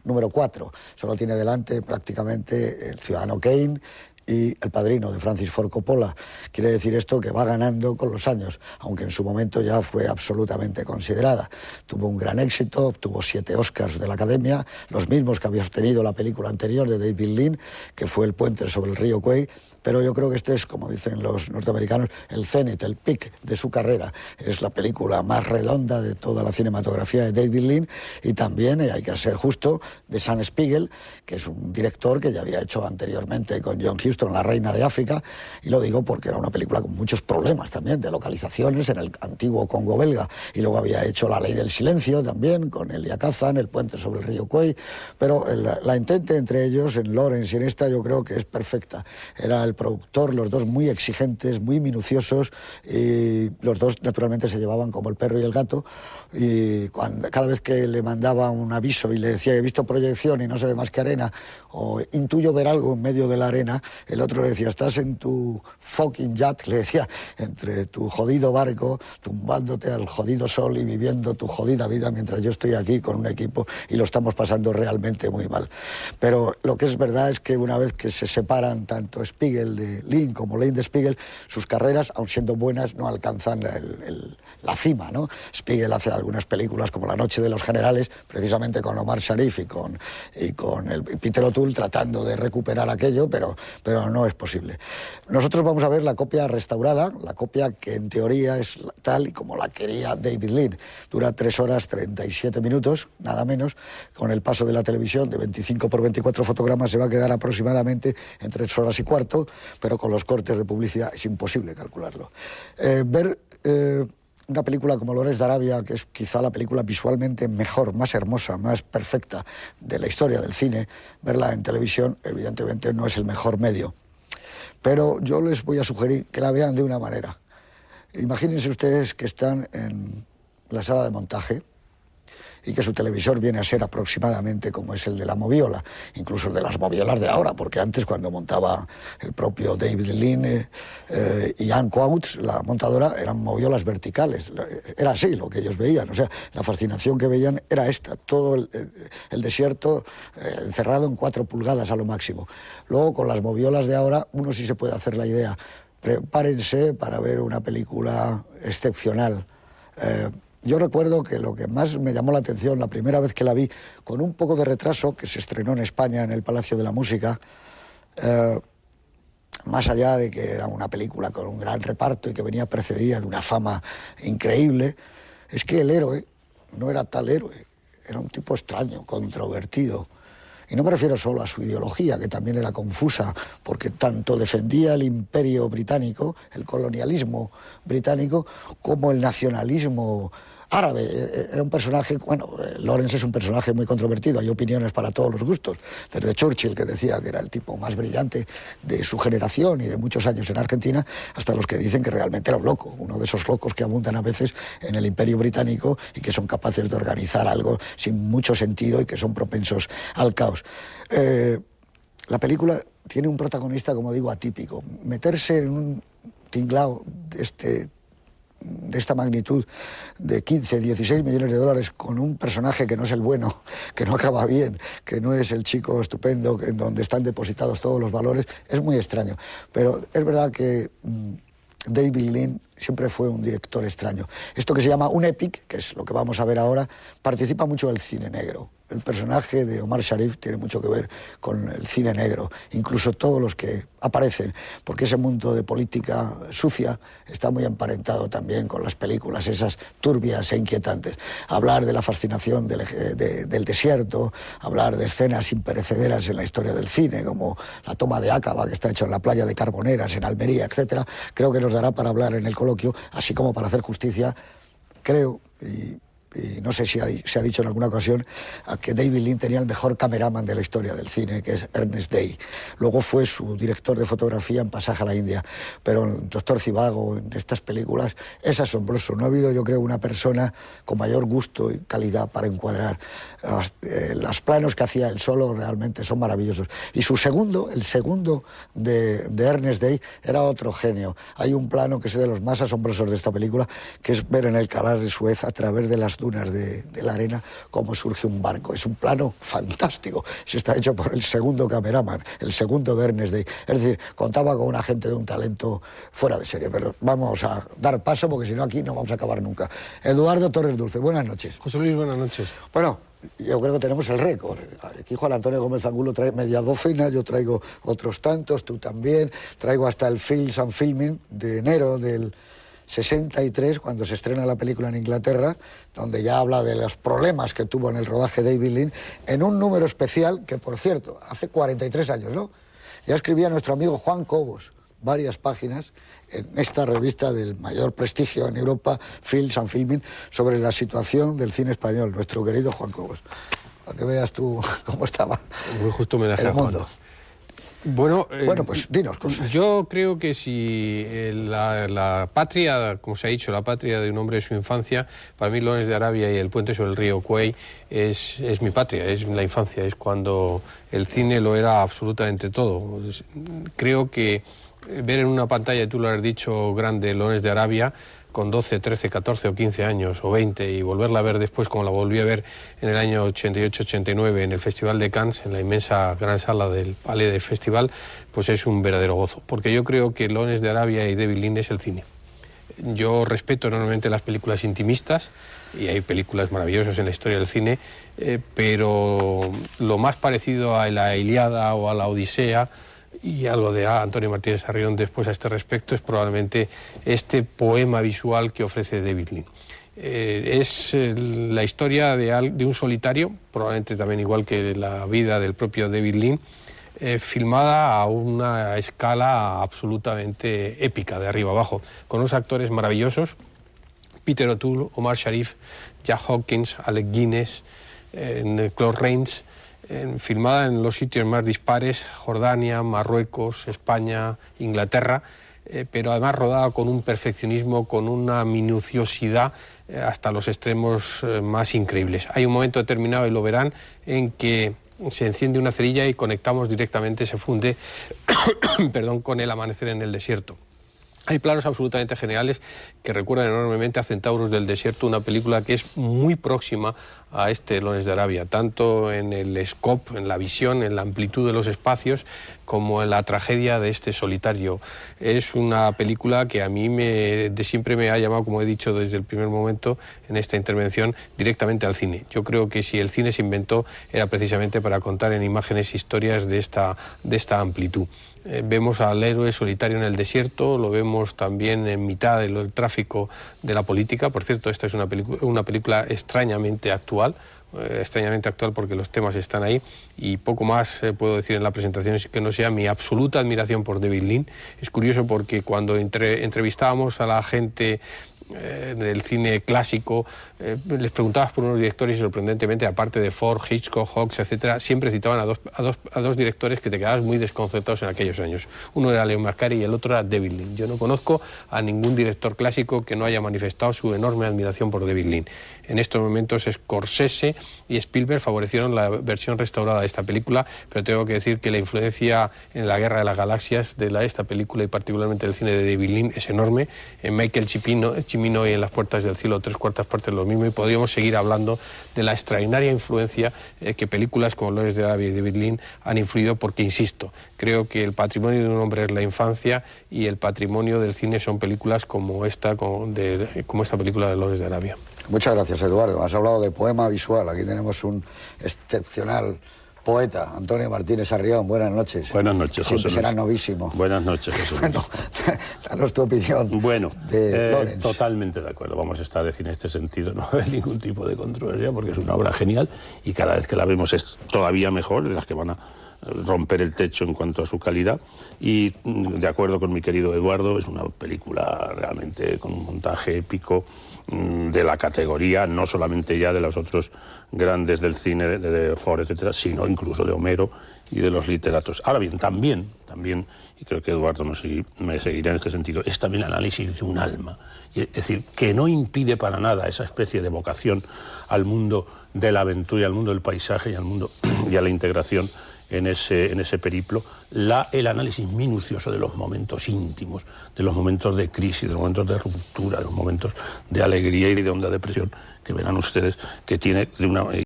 número 4. Solo tiene delante prácticamente El Ciudadano Kane y El Padrino, de Francis Ford Coppola. Quiere decir esto que va ganando con los años, aunque en su momento ya fue absolutamente considerada. Tuvo un gran éxito, obtuvo 7 Oscars de la Academia, los mismos que había obtenido la película anterior de David Lean, que fue El puente sobre el río Kwai, pero yo creo que este es, como dicen los norteamericanos, el cenit, el peak de su carrera. Es la película más redonda de toda la cinematografía de David Lean, y también, hay que ser justo, de Sam Spiegel, que es un director que ya había hecho anteriormente con John Hughes La Reina de África, y lo digo porque era una película con muchos problemas también de localizaciones en el antiguo Congo belga, y luego había hecho La Ley del Silencio también con Elia Kazan, El puente sobre el río Kwai, pero la entente entre ellos en Lawrence y en esta yo creo que es perfecta. Era el productor, los dos muy exigentes, muy minuciosos, y los dos naturalmente se llevaban como el perro y el gato, y cada vez que le mandaba un aviso y le decía he visto proyección y no se ve más que arena, o intuyo ver algo en medio de la arena, el otro le decía, estás en tu fucking yacht, le decía, entre tu jodido barco, tumbándote al jodido sol y viviendo tu jodida vida, mientras yo estoy aquí con un equipo y lo estamos pasando realmente muy mal. Pero lo que es verdad es que una vez que se separan tanto Spiegel de Lean como Lean de Spiegel, sus carreras, aun siendo buenas, no alcanzan la cima, ¿no? Spiegel hace algunas películas como La noche de los generales, precisamente con Omar Sharif y con Peter O'Toole, tratando de recuperar aquello, pero no es posible. Nosotros vamos a ver la copia restaurada, la copia que en teoría es tal y como la quería David Lean. Dura 3 horas 37 minutos, nada menos. Con el paso de la televisión de 25 por 24 fotogramas se va a quedar aproximadamente en 3 horas y cuarto, pero con los cortes de publicidad es imposible calcularlo. Ver una película como Lawrence de Arabia, que es quizá la película visualmente mejor, más hermosa, más perfecta de la historia del cine, verla en televisión evidentemente no es el mejor medio. Pero yo les voy a sugerir que la vean de una manera. Imagínense ustedes que están en la sala de montaje y que su televisor viene a ser aproximadamente como es el de la moviola, incluso el de las moviolas de ahora, porque antes, cuando montaba el propio David Lean y Anne Coates, la montadora, eran moviolas verticales. Era así lo que ellos veían, o sea, la fascinación que veían era esta, todo el desierto encerrado en 4 pulgadas a lo máximo. Luego, con las moviolas de ahora, uno sí se puede hacer la idea. Prepárense para ver una película excepcional. Yo recuerdo que lo que más me llamó la atención la primera vez que la vi, con un poco de retraso, que se estrenó en España en el Palacio de la Música, más allá de que era una película con un gran reparto y que venía precedida de una fama increíble, es que el héroe no era tal héroe, era un tipo extraño, controvertido. Y no me refiero solo a su ideología, que también era confusa, porque tanto defendía el imperio británico, el colonialismo británico, como el nacionalismo árabe. Era un personaje, bueno, Lawrence es un personaje muy controvertido, hay opiniones para todos los gustos, desde Churchill, que decía que era el tipo más brillante de su generación y de muchos años en Argentina, hasta los que dicen que realmente era un loco, uno de esos locos que abundan a veces en el imperio británico y que son capaces de organizar algo sin mucho sentido y que son propensos al caos. La película tiene un protagonista, como digo, atípico. Meterse en un tinglao de esta magnitud, de 15, 16 millones de dólares, con un personaje que no es el bueno, que no acaba bien, que no es el chico estupendo en donde están depositados todos los valores, es muy extraño. Pero es verdad que David Lean siempre fue un director extraño. Esto que se llama un epic, que es lo que vamos a ver ahora, participa mucho del cine negro. El personaje de Omar Sharif tiene mucho que ver con el cine negro, incluso todos los que aparecen, porque ese mundo de política sucia está muy emparentado también con las películas esas turbias e inquietantes. Hablar de la fascinación del desierto, hablar de escenas imperecederas en la historia del cine, como la toma de Aqaba, que está hecha en la playa de Carboneras, en Almería, etcétera, creo que nos dará para hablar en el coloquio, así como para hacer justicia, creo, y no sé si se ha dicho en alguna ocasión, a que David Lean tenía el mejor cameraman de la historia del cine, que es Ernest Day. Luego fue su director de fotografía en Pasaje a la India, pero el Doctor Zhivago, en estas películas, es asombroso. No ha habido, yo creo, una persona con mayor gusto y calidad para encuadrar. Los planos que hacía él solo realmente son maravillosos. Y el segundo de Ernest Day, era otro genio. Hay un plano que es de los más asombrosos de esta película, que es ver en el Canal de Suez, a través de las dunas de la arena, cómo surge un barco. Es un plano fantástico. Se está hecho por el segundo cameraman, el segundo de Ernest Day. Es decir, contaba con una gente de un talento fuera de serie. Pero vamos a dar paso porque si no aquí no vamos a acabar nunca. Eduardo Torres Dulce, buenas noches. José Luis, buenas noches. Bueno, yo creo que tenemos el récord. Aquí Juan Antonio Gómez Angulo trae media docena, yo traigo otros tantos, tú también. Traigo hasta el Films and Filming de enero del 63, cuando se estrena la película en Inglaterra, donde ya habla de los problemas que tuvo en el rodaje David Lean, en un número especial que, por cierto, hace 43 años, ¿no? Ya escribía nuestro amigo Juan Cobos varias páginas en esta revista del mayor prestigio en Europa, Films and Filming, sobre la situación del cine español, nuestro querido Juan Cobos. Para que veas tú cómo estaba muy justo homenaje el a Juan. mundo. Bueno, pues dinos cosas. Yo creo que si la patria, como se ha dicho, la patria de un hombre de su infancia, para mí Lawrence de Arabia y el puente sobre el río Kwai es mi patria, es la infancia, es cuando el cine lo era absolutamente todo. Creo que ver en una pantalla, tú lo has dicho, grande, Lawrence de Arabia, con 12, 13, 14 o 15 años o 20 y volverla a ver después como la volví a ver en el año 88-89 en el Festival de Cannes, en la inmensa gran sala del Palais del Festival, pues es un verdadero gozo, porque yo creo que Lawrence de Arabia y David Lean es el cine. Yo respeto enormemente las películas intimistas y hay películas maravillosas en la historia del cine, pero lo más parecido a la Ilíada o a la Odisea, y algo de Antonio Martínez Arrión después a este respecto, es probablemente este poema visual que ofrece David Lean. Es la historia de un solitario, probablemente también igual que la vida del propio David Lean, filmada a una escala absolutamente épica, de arriba abajo, con unos actores maravillosos, Peter O'Toole, Omar Sharif, Jack Hawkins, Alec Guinness, Claude Rains, filmada en los sitios más dispares, Jordania, Marruecos, España, Inglaterra, pero además rodada con un perfeccionismo, con una minuciosidad hasta los extremos más increíbles. Hay un momento determinado, y lo verán, en que se enciende una cerilla y conectamos directamente, se funde perdón, con el amanecer en el desierto. Hay planos absolutamente geniales que recuerdan enormemente a Centauros del Desierto, una película que es muy próxima a este Lawrence de Arabia, tanto en el scope, en la visión, en la amplitud de los espacios, como en la tragedia de este solitario. Es una película que a mí de siempre me ha llamado, como he dicho desde el primer momento en esta intervención, directamente al cine. Yo creo que si el cine se inventó era precisamente para contar en imágenes historias de esta amplitud. Vemos al héroe solitario en el desierto, lo vemos también en mitad del tráfico de la política. Por cierto, esta es una película extrañamente actual porque los temas están ahí, y poco más puedo decir en la presentación que no sea mi absoluta admiración por David Lean. Es curioso porque cuando entrevistábamos a la gente del cine clásico, les preguntabas por unos directores y sorprendentemente, aparte de Ford, Hitchcock, Hawks, etcétera, siempre citaban a dos directores que te quedabas muy desconcertados en aquellos años. Uno era Leo Mascari y el otro era David Lean. Yo no conozco a ningún director clásico que no haya manifestado su enorme admiración por David Lean. En estos momentos Scorsese y Spielberg favorecieron la versión restaurada de esta película, pero tengo que decir que la influencia en la Guerra de las Galaxias de esta película y particularmente del cine de David Lean es enorme. En Michael Cimino y en Las Puertas del Cielo, 3/4 partes lo mismo, y podríamos seguir hablando de la extraordinaria influencia que películas como Lawrence de Arabia y David Lean han influido, porque, insisto, creo que el patrimonio de un hombre es la infancia y el patrimonio del cine son películas como esta película de Lawrence de Arabia. Muchas gracias, Eduardo. Has hablado de poema visual. Aquí tenemos un excepcional poeta, Antonio Martínez Arrión. Buenas noches. Buenas noches, José Luis. Será novísimo. Buenas noches, José Luis. Bueno, danos tu opinión. Bueno, de Lawrence. Totalmente de acuerdo. Vamos a estar en este sentido, no hay ningún tipo de controversia, porque es una obra genial y cada vez que la vemos es todavía mejor, de las que van a romper el techo en cuanto a su calidad. Y de acuerdo con mi querido Eduardo, es una película realmente con un montaje épico, de la categoría no solamente ya de los otros grandes del cine, de Ford, etcétera, sino incluso de Homero y de los literatos. Ahora bien, también, y creo que Eduardo me seguirá en este sentido, es también el análisis de un alma. Es decir, que no impide para nada esa especie de vocación al mundo de la aventura, al mundo del paisaje y a la integración en ese periplo, el análisis minucioso de los momentos íntimos, de los momentos de crisis, de los momentos de ruptura, de los momentos de alegría y de honda depresión, que verán ustedes que tiene de una